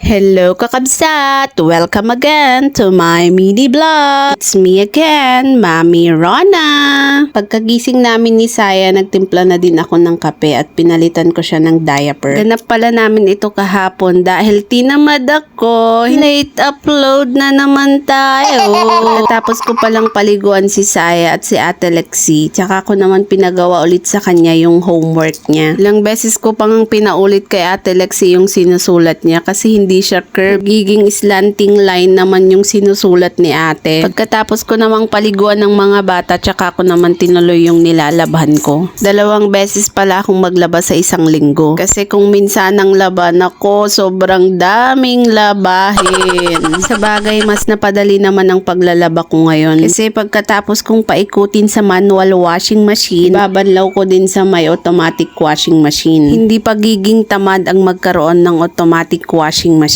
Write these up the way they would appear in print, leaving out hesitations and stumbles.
Hello kakabsat! Welcome again to my mini vlog. It's me again, Mami Rona. Pagkagising namin ni Saya, nagtimpla na din ako ng kape at pinalitan ko siya ng diaper. Ganap pala namin ito kahapon dahil tinamad ako. Late upload na naman tayo. Tapos ko palang paliguan si Saya at si Ate Lexi. Tsaka ko naman pinagawa ulit sa kanya yung homework niya. Ilang beses ko pang pinaulit kay Ate Lexi yung sinusulat niya kasi hindi siya curve. Giging slanting line naman yung sinusulat ni ate. Pagkatapos ko namang paliguan ng mga bata, tsaka ko naman tinuloy yung nilalabhan ko. 2 beses pala akong maglaba sa isang linggo. Kasi kung minsan ang laban ako, sobrang daming labahin. Sa bagay, mas napadali naman ang paglalaba ko ngayon. Kasi pagkatapos kong paikutin sa manual washing machine, babanlaw ko din sa may automatic washing machine. Hindi pagiging tamad ang magkaroon ng automatic washing machine.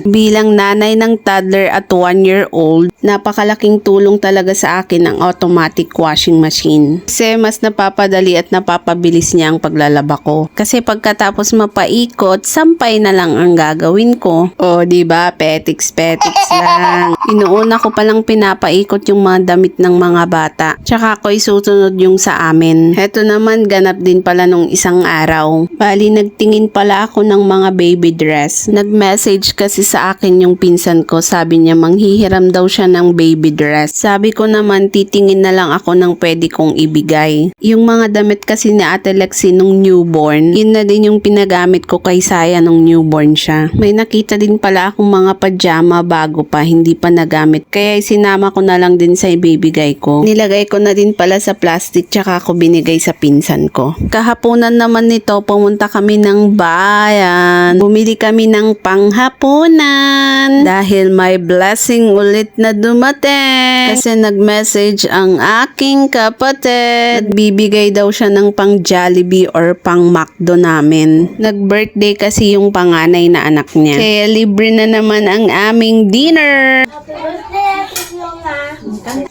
Bilang nanay ng toddler at 1-year-old, napakalaking tulong talaga sa akin ang automatic washing machine. Kasi mas napapadali at napapabilis niya ang paglalaba ko. Kasi pagkatapos mapaikot, sampay na lang ang gagawin ko. O, diba? Petiks lang. Inuuna ko palang pinapaikot yung mga damit ng mga bata. Tsaka ko isusunod yung sa amin. Heto naman, ganap din pala nung isang araw. Bali, nagtingin pala ako ng mga baby dress. Nag-message kasi sa akin yung pinsan ko. Sabi niya manghihiram daw siya ng baby dress. Sabi ko naman titingin na lang ako ng pwede kong ibigay. Yung mga damit kasi ni Ate Lexi nung newborn, yun na din yung pinagamit ko kay Saya nung newborn siya. May nakita din pala akong mga pajama bago pa, hindi pa nagamit. Kaya sinama ko na lang din sa ibibigay ko. Nilagay ko na din pala sa plastic tsaka ko binigay sa pinsan ko. Kahaponan naman nito, pumunta kami ng bayan. Bumili kami ng panghapunan dahil may blessing ulit na dumating. Kasi nag-message ang aking kapatid. Bibigay daw siya ng pang Jollibee or pang McDo namin. Nag-birthday kasi yung panganay na anak niya. Kaya libre na naman ang aming dinner.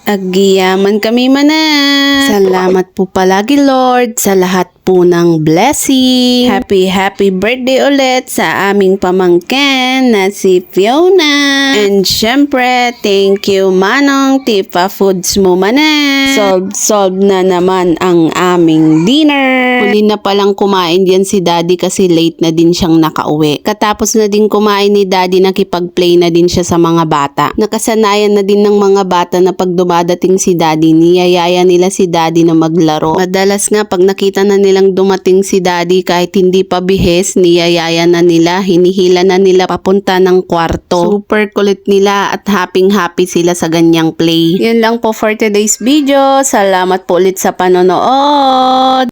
Agyaman kami manan. Salamat po palagi Lord sa lahat po ng blessing. Happy birthday ulit sa aming pamangkin na si Fiona. And syempre, thank you Manong Tipa Foods mo manan. Solve na naman ang aming dinner. Huli na palang kumain diyan si Daddy kasi late na din siyang nakauwi. Katapos na din kumain ni Daddy, nakipag-play na din siya sa mga bata. Nakasanayan na din ng mga bata na pag dumadating si Daddy, niyayaya nila si Daddy na maglaro. Madalas nga pag nakita na nilang dumating si Daddy kahit hindi pa bihis, niyayaya na nila, hinihila na nila papunta ng kwarto. Super kulit nila at happy sila sa ganyang play. Yan lang po for today's video. Salamat po ulit sa panonood.